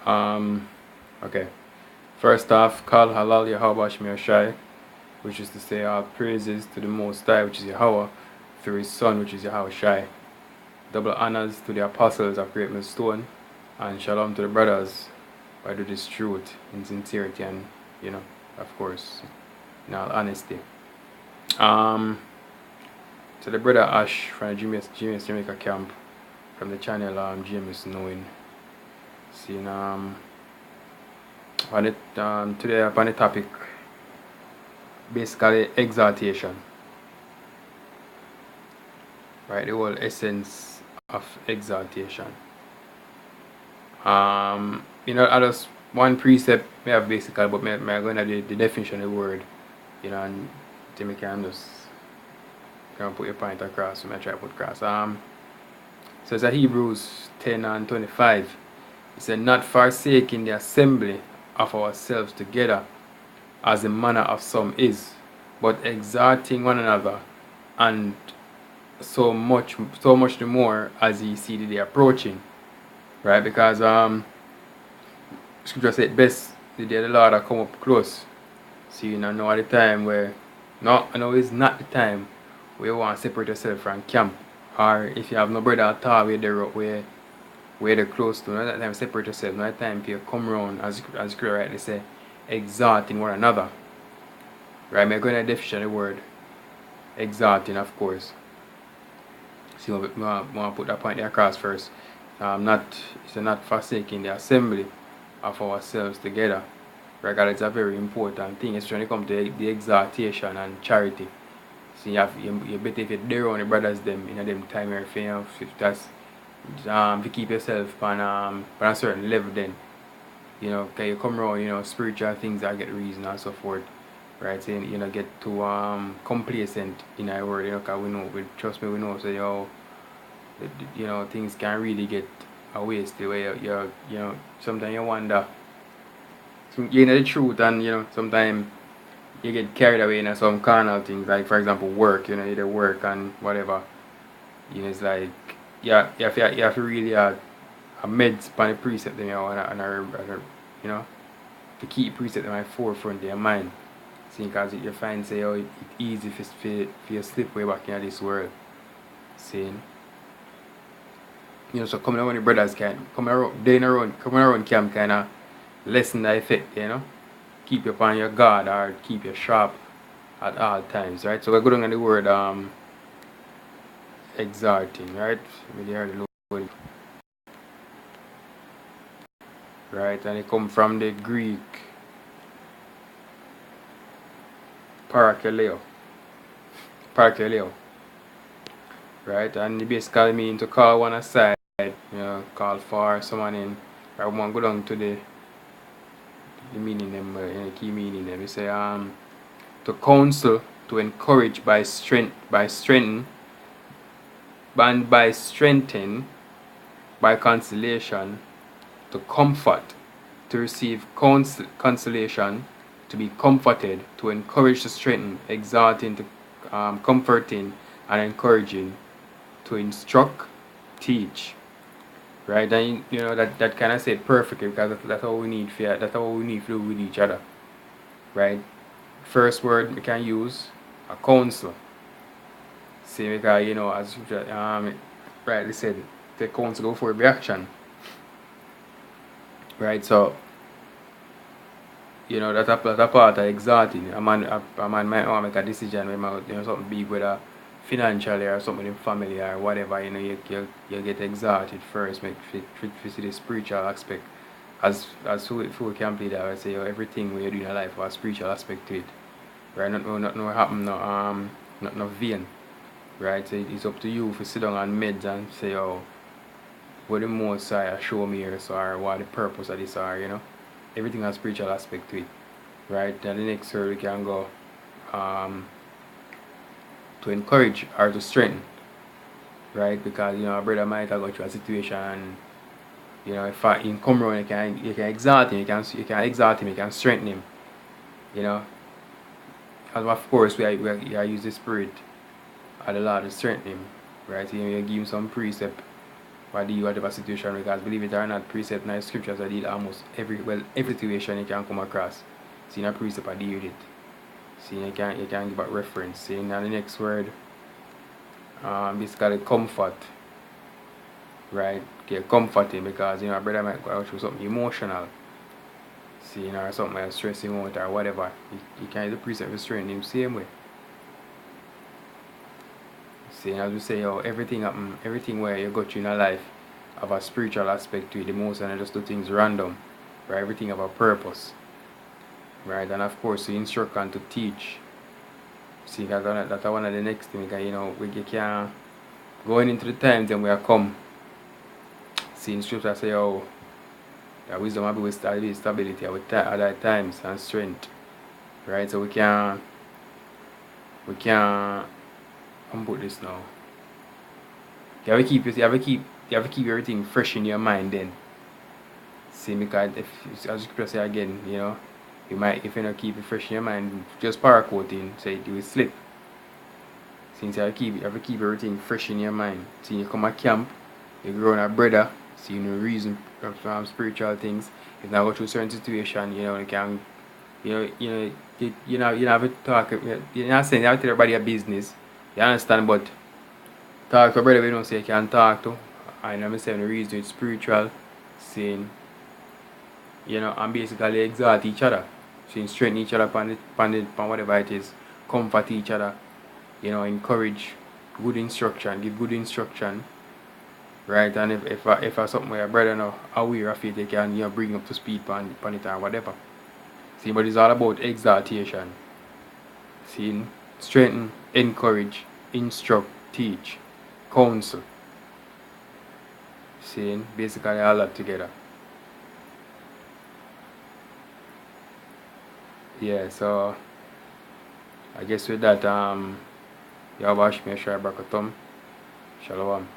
Okay. First off, Kal Halal Yahweh Shemir Shai, which is to say all praises to the Most High, which is Yahweh, through His Son, which is Yahweh Shai. Double honors to the apostles of Great Millstone, and shalom to the brothers who do this truth in sincerity and, of course, in all honesty. To the brother Ash from the GMS Jamaica camp, from the channel GMS Knowing. Seeing today upon the topic basically exaltation, right? The whole essence of exaltation. I just one precept may have basically, but I'm going to the definition of the word, and to make just put your point across. So I try to put across. So it's a Hebrews 10 and 25. It said, not forsaking the assembly of ourselves together, as the manner of some is, but exhorting one another, and so much the more as ye see the day approaching. Right? Because scripture said best the day of the Lord will come up close. So you know at the time where I know it's not the time where you want to separate yourself from camp. Or if you have no brother at all where they're close to, not that time separate yourself, not that time for you come around, as you rightly say, exalting one another. Right? I'm going to definition the word exalting, of course. So I want to put that point there across first. It's not forsaking the assembly of ourselves together. Right? It's a very important thing, especially when it comes to the exaltation and charity. So you better if you're there on the brothers them in them time or if that's to keep yourself on a certain level, then can you come around spiritual things that get reason and so forth, right? So get too complacent in our word, because trust me, we know, so things can really get a waste the way you sometimes you wonder, you know the truth, and sometimes you get carried away in some carnal things, like for example work, either work and whatever, it's like you have to really a meds upon the precept, to keep precept in my forefront of your mind. See, because you find say it's easy for you slip way back in this world. Seeing, so coming around the brothers can coming around camp kind of lessen the effect, keep you upon your guard or keep you sharp at all times, right? So we're going on the word exalting, right? We heard the word, right? And it come from the Greek parakaleo, right? And it basically means to call one aside, call for someone in. I want to go down to the meaning them, key meaning them. We say to counsel, to encourage by strengthen, and by strengthen, by consolation, to comfort, to receive consolation, to be comforted, to encourage, to strengthen, exalting, to comforting and encouraging, to instruct, teach. Right? And that kind of said perfectly, because that's how we need that's how we need to do with each other. Right? First word we can use a counsel. See, because as rightly said, the counsel go for reaction. Right? So that's a part of exalting. A man might want to make a decision when something big, whether financially or something in family or whatever, you get exalted first, make fit see the spiritual aspect. As full complete that, I say everything we do in your life has a spiritual aspect to it. Right? Not no happen, no vain. Right? So it's up to you to sit down and meds and say, what the most I show me here, so, or what the purpose of this are, everything has spiritual aspect to it, right? Then the next word we can go to encourage or to strengthen, right? Because a brother might have got through a situation, and if in come around, you can exalt him, you can exalt him, you can strengthen him, and of course we use the spirit of the Lord to strengthen him, right? So you give him some precept for the whatever situation, because believe it or not, precept in scriptures I deal almost every situation you can come across. See in a precept I deal with it. See you can give a reference. See now the next word, basically comfort. Right? Get comforting, because a brother might go through something emotional. See, or something like stressing out or whatever. You can use the precept to strengthen him same way. See, as we say, everything happen, everything where you go through in a life have a spiritual aspect to it. The most and just do things random. Right? Everything have a purpose. Right? And of course, you instruct and to teach. See, that's one of the next things, because we can going into the times and we are come. See, in scripture say, that wisdom will be with stability at other times and strength. Right? So we can put this now. You have to keep everything fresh in your mind then. See, because if, as you say again, you might, if you don't keep it fresh in your mind, just paracoating, so it will slip. Since you have to keep everything fresh in your mind. See, you come at camp, you grow a brother, see, reason from spiritual things. If now go through certain situation, you can, you have to talk, you're not saying you have to tell everybody your business, you understand, but talk to a brother we don't say you can talk to. And I'm saying the reason it's spiritual, saying, and basically exalt each other. Saying strengthen each other upon whatever it is, comfort each other, encourage good instruction, give good instruction. Right? And if something where your brother know aware of it, they can bring up to speed upon it or whatever. See, but it's all about exaltation. See, strengthen, encourage, instruct, teach, counsel. See, basically all that together. Yeah, so I guess with that, Yabash Meshai Brakatum. Shalom.